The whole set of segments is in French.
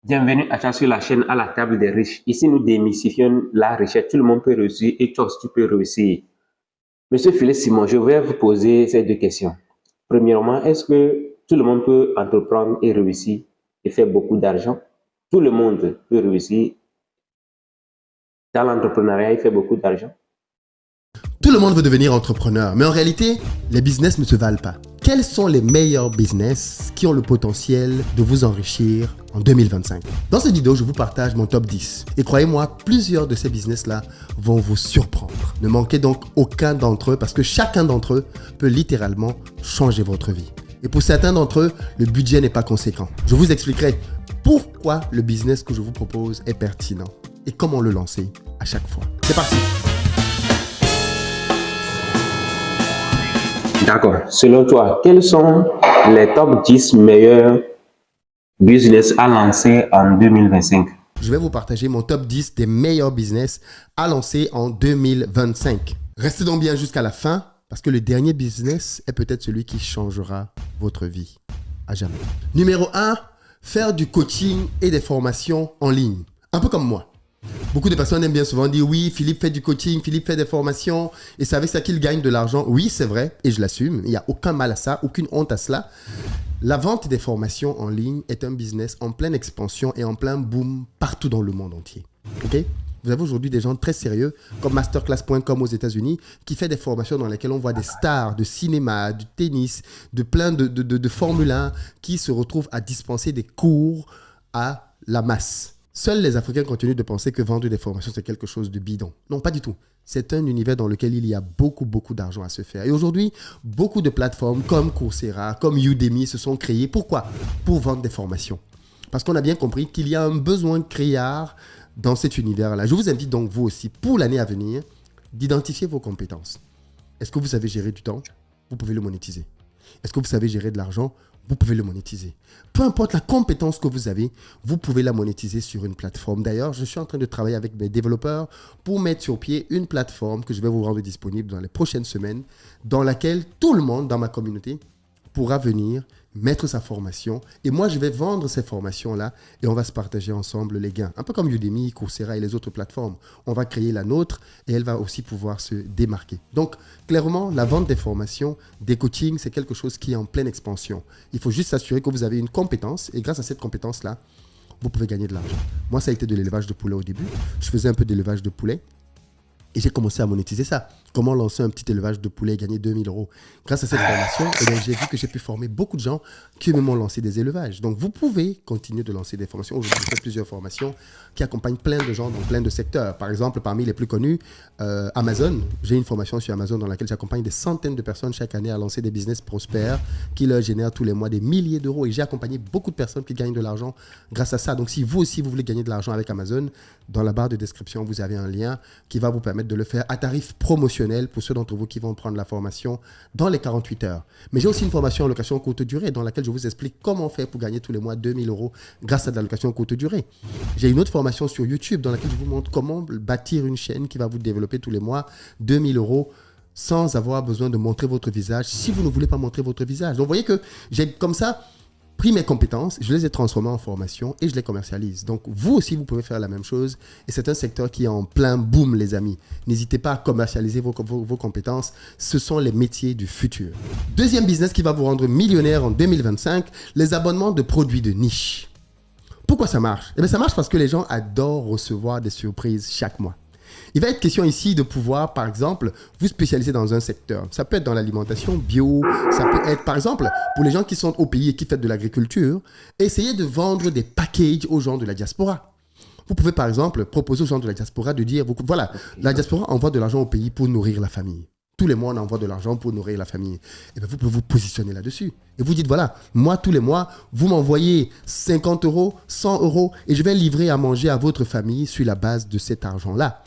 Bienvenue à toi sur la chaîne à la table des riches. Ici, nous démystifions la richesse. Tout le monde peut réussir et toi aussi tu peux réussir. Monsieur Philippe Simon, je vais vous poser ces deux questions. Premièrement, est-ce que tout le monde peut entreprendre et réussir et faire beaucoup d'argent? Tout le monde peut réussir dans l'entrepreneuriat et faire beaucoup d'argent? Tout le monde veut devenir entrepreneur, mais en réalité, les business ne se valent pas. Quels sont les meilleurs business qui ont le potentiel de vous enrichir en 2025? Dans cette vidéo, je vous partage mon top 10. Et croyez-moi, plusieurs de ces business-là vont vous surprendre. Ne manquez donc aucun d'entre eux parce que chacun d'entre eux peut littéralement changer votre vie. Et pour certains d'entre eux, le budget n'est pas conséquent. Je vous expliquerai pourquoi le business que je vous propose est pertinent et comment le lancer à chaque fois. C'est parti! D'accord. Selon toi, quels sont les top 10 meilleurs business à lancer en 2025? Je vais vous partager mon top 10 des meilleurs business à lancer en 2025. Restez donc bien jusqu'à la fin parce que le dernier business est peut-être celui qui changera votre vie à jamais. Numéro 1, faire du coaching et des formations en ligne. Un peu comme moi. Beaucoup de personnes aiment bien souvent dire oui, Philippe fait du coaching, Philippe fait des formations et c'est avec ça qu'il gagne de l'argent. Oui, c'est vrai et je l'assume. Il n'y a aucun mal à ça, aucune honte à cela. La vente des formations en ligne est un business en pleine expansion et en plein boom partout dans le monde entier. Okay? Vous avez aujourd'hui des gens très sérieux comme masterclass.com aux États-Unis qui fait des formations dans lesquelles on voit des stars de cinéma, du tennis, de plein de Formule 1 qui se retrouvent à dispenser des cours à la masse. Seuls les Africains continuent de penser que vendre des formations, c'est quelque chose de bidon. Non, pas du tout. C'est un univers dans lequel il y a beaucoup d'argent à se faire. Et aujourd'hui, beaucoup de plateformes comme Coursera, comme Udemy se sont créées. Pourquoi? Pour vendre des formations. Parce qu'on a bien compris qu'il y a un besoin criard dans cet univers-là. Je vous invite donc, vous aussi, pour l'année à venir, d'identifier vos compétences. Est-ce que vous savez gérer du temps? Vous pouvez le monétiser. Est-ce que vous savez gérer de l'argent? Vous pouvez le monétiser. Peu importe la compétence que vous avez, vous pouvez la monétiser sur une plateforme. D'ailleurs, je suis en train de travailler avec mes développeurs pour mettre sur pied une plateforme que je vais vous rendre disponible dans les prochaines semaines, dans laquelle tout le monde dans ma communauté pourra venir mettre sa formation. Et moi, je vais vendre ces formations-là et on va se partager ensemble les gains. Un peu comme Udemy, Coursera et les autres plateformes. On va créer la nôtre et elle va aussi pouvoir se démarquer. Donc, clairement, la vente des formations, des coachings, c'est quelque chose qui est en pleine expansion. Il faut juste s'assurer que vous avez une compétence et grâce à cette compétence-là, vous pouvez gagner de l'argent. Moi, ça a été de l'élevage de poulet au début. Je faisais un peu d'élevage de poulet. Et j'ai commencé à monétiser ça. Comment lancer un petit élevage de poulet et gagner 2000 euros. Grâce à cette formation, j'ai vu que j'ai pu former beaucoup de gens qui eux-mêmes ont lancé des élevages. Donc, vous pouvez continuer de lancer des formations. Aujourd'hui, je fais plusieurs formations qui accompagnent plein de gens dans plein de secteurs. Par exemple, parmi les plus connus, Amazon. J'ai une formation sur Amazon dans laquelle j'accompagne des centaines de personnes chaque année à lancer des business prospères qui leur génèrent tous les mois des milliers d'euros. Et j'ai accompagné beaucoup de personnes qui gagnent de l'argent grâce à ça. Donc, si vous aussi, vous voulez gagner de l'argent avec Amazon, dans la barre de description, vous avez un lien qui va vous permettre de le faire à tarif promotionnel pour ceux d'entre vous qui vont prendre la formation dans les 48 heures. Mais j'ai aussi une formation en location courte durée dans laquelle je vous explique comment faire pour gagner tous les mois 2000 euros grâce à de la location courte durée. J'ai une autre formation sur YouTube dans laquelle je vous montre comment bâtir une chaîne qui va vous développer tous les mois 2000 euros sans avoir besoin de montrer votre visage si vous ne voulez pas montrer votre visage. Donc, vous voyez que j'ai comme ça pris mes compétences, je les ai transformées en formation et je les commercialise. Donc, vous aussi, vous pouvez faire la même chose. Et c'est un secteur qui est en plein boom, les amis. N'hésitez pas à commercialiser vos compétences. Ce sont les métiers du futur. Deuxième business qui va vous rendre millionnaire en 2025, les abonnements de produits de niche. Pourquoi ça marche? Eh bien, ça marche parce que les gens adorent recevoir des surprises chaque mois. Il va être question ici de pouvoir, par exemple, vous spécialiser dans un secteur. Ça peut être dans l'alimentation bio, ça peut être, par exemple, pour les gens qui sont au pays et qui font de l'agriculture, essayer de vendre des packages aux gens de la diaspora. Vous pouvez, par exemple, proposer aux gens de la diaspora de dire, voilà, la diaspora envoie de l'argent au pays pour nourrir la famille. Tous les mois, on envoie de l'argent pour nourrir la famille. Et bien, vous pouvez vous positionner là-dessus. Et vous dites, voilà, moi, tous les mois, vous m'envoyez 50 euros, 100 euros, et je vais livrer à manger à votre famille sur la base de cet argent-là.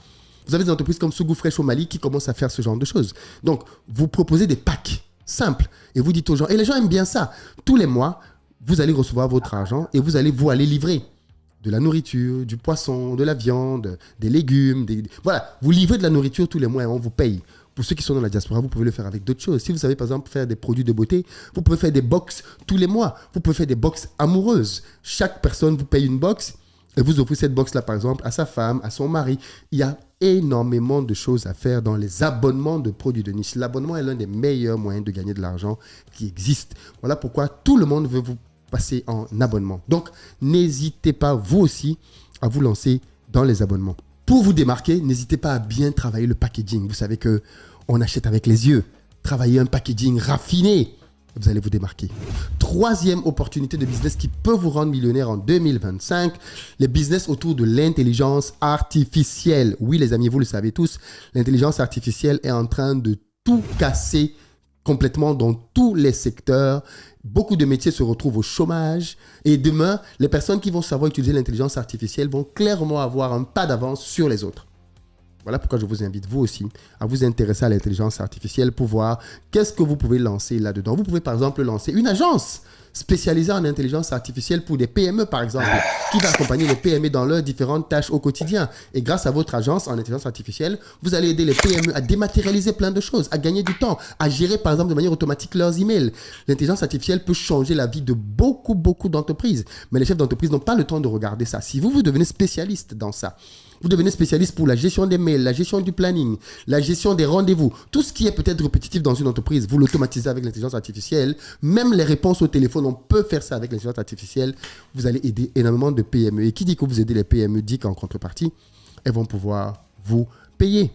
Vous avez des entreprises comme Sougou Fresh au Mali qui commencent à faire ce genre de choses. Donc, vous proposez des packs simples et vous dites aux gens, et les gens aiment bien ça. Tous les mois, vous allez recevoir votre argent et vous allez livrer de la nourriture, du poisson, de la viande, des légumes. Voilà, vous livrez de la nourriture tous les mois et on vous paye. Pour ceux qui sont dans la diaspora, vous pouvez le faire avec d'autres choses. Si vous savez, par exemple, faire des produits de beauté, vous pouvez faire des box tous les mois. Vous pouvez faire des box amoureuses. Chaque personne vous paye une box et vous offrez cette box-là, par exemple, à sa femme, à son mari. Il y a énormément de choses à faire dans les abonnements de produits de niche. L'abonnement est l'un des meilleurs moyens de gagner de l'argent qui existe. Voilà pourquoi tout le monde veut vous passer en abonnement. Donc, n'hésitez pas, vous aussi, à vous lancer dans les abonnements. Pour vous démarquer, n'hésitez pas à bien travailler le packaging. Vous savez qu'on achète avec les yeux. Travaillez un packaging raffiné. Vous allez vous démarquer. Troisième opportunité de business qui peut vous rendre millionnaire en 2025, les business autour de l'intelligence artificielle. Oui, les amis, vous le savez tous, l'intelligence artificielle est en train de tout casser complètement dans tous les secteurs. Beaucoup de métiers se retrouvent au chômage. Et demain, les personnes qui vont savoir utiliser l'intelligence artificielle vont clairement avoir un pas d'avance sur les autres. Voilà pourquoi je vous invite, vous aussi, à vous intéresser à l'intelligence artificielle pour voir qu'est-ce que vous pouvez lancer là-dedans. Vous pouvez, par exemple, lancer une agence spécialisée en intelligence artificielle pour des PME, par exemple, qui va accompagner les PME dans leurs différentes tâches au quotidien. Et grâce à votre agence en intelligence artificielle, vous allez aider les PME à dématérialiser plein de choses, à gagner du temps, à gérer, par exemple, de manière automatique leurs emails. L'intelligence artificielle peut changer la vie de beaucoup d'entreprises. Mais les chefs d'entreprise n'ont pas le temps de regarder ça. Si vous devenez spécialiste dans ça, vous devenez spécialiste pour la gestion des mails, la gestion du planning, la gestion des rendez-vous. Tout ce qui est peut-être répétitif dans une entreprise, vous l'automatisez avec l'intelligence artificielle. Même les réponses au téléphone, on peut faire ça avec l'intelligence artificielle. Vous allez aider énormément de PME. Et qui dit que vous aidez les PME dit qu'en contrepartie, elles vont pouvoir vous payer.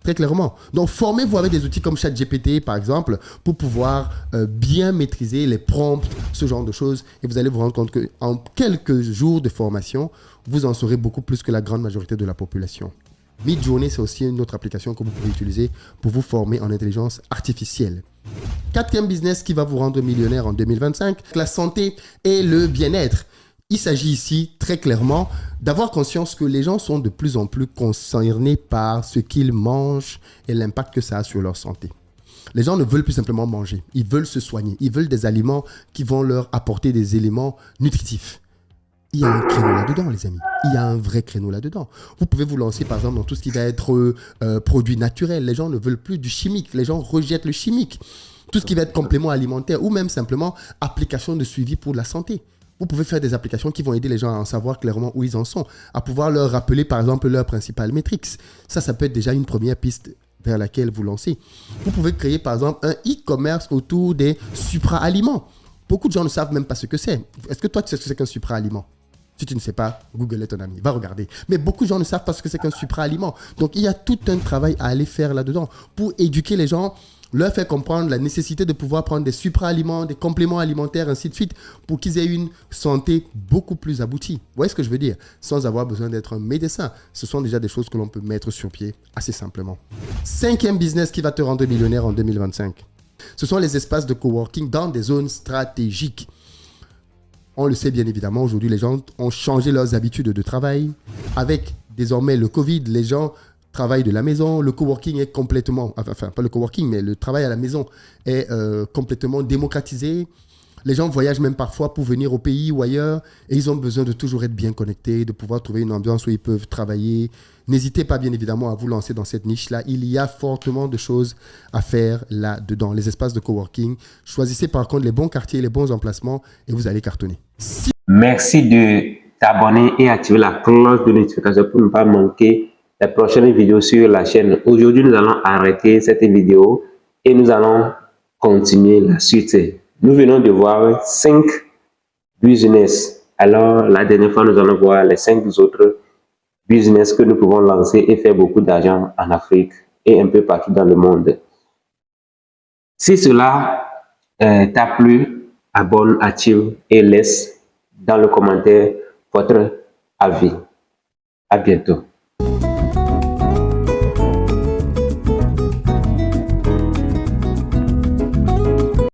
Très clairement. Donc, formez-vous avec des outils comme ChatGPT, par exemple, pour pouvoir bien maîtriser les prompts, ce genre de choses. Et vous allez vous rendre compte qu'en quelques jours de formation, vous en saurez beaucoup plus que la grande majorité de la population. Midjourney, c'est aussi une autre application que vous pouvez utiliser pour vous former en intelligence artificielle. Quatrième business qui va vous rendre millionnaire en 2025, la santé et le bien-être. Il s'agit ici très clairement d'avoir conscience que les gens sont de plus en plus concernés par ce qu'ils mangent et l'impact que ça a sur leur santé. Les gens ne veulent plus simplement manger, ils veulent se soigner, ils veulent des aliments qui vont leur apporter des éléments nutritifs. Il y a un créneau là-dedans, les amis. Il y a un vrai créneau là-dedans. Vous pouvez vous lancer, par exemple, dans tout ce qui va être produits naturels. Les gens ne veulent plus du chimique. Les gens rejettent le chimique. Tout ce qui va être complément alimentaire ou même simplement application de suivi pour la santé. Vous pouvez faire des applications qui vont aider les gens à en savoir clairement où ils en sont, à pouvoir leur rappeler, par exemple, leur principale métrique. Ça peut être déjà une première piste vers laquelle vous lancez. Vous pouvez créer, par exemple, un e-commerce autour des supra-aliments. Beaucoup de gens ne savent même pas ce que c'est. Est-ce que toi, tu sais ce que c'est qu'un supra-aliment ? Si tu ne sais pas, Google est ton ami. Va regarder. Mais beaucoup de gens ne savent pas ce que c'est qu'un supra-aliment. Donc, il y a tout un travail à aller faire là-dedans pour éduquer les gens, leur faire comprendre la nécessité de pouvoir prendre des supra-aliments, des compléments alimentaires, ainsi de suite, pour qu'ils aient une santé beaucoup plus aboutie. Vous voyez ce que je veux dire? Sans avoir besoin d'être un médecin. Ce sont déjà des choses que l'on peut mettre sur pied assez simplement. Cinquième business qui va te rendre millionnaire en 2025. Ce sont les espaces de coworking dans des zones stratégiques. On le sait bien évidemment, aujourd'hui, les gens ont changé leurs habitudes de travail. Avec désormais le Covid, les gens travaillent de la maison. Le coworking est complètement, enfin pas le coworking, mais le travail à la maison est complètement démocratisé. Les gens voyagent même parfois pour venir au pays ou ailleurs et ils ont besoin de toujours être bien connectés, de pouvoir trouver une ambiance où ils peuvent travailler. N'hésitez pas bien évidemment à vous lancer dans cette niche-là. Il y a fortement de choses à faire là-dedans. Les espaces de coworking. Choisissez par contre les bons quartiers, les bons emplacements et vous allez cartonner. Merci de t'abonner et activer la cloche de notification pour ne pas manquer les prochaines vidéos sur la chaîne. Aujourd'hui, nous allons arrêter cette vidéo et nous allons continuer la suite. Nous venons de voir 5 business. Alors, la dernière fois, nous allons voir les 5 autres business que nous pouvons lancer et faire beaucoup d'argent en Afrique et un peu partout dans le monde. Si cela t'a plu, abonne, active et laisse dans le commentaire votre avis. À bientôt.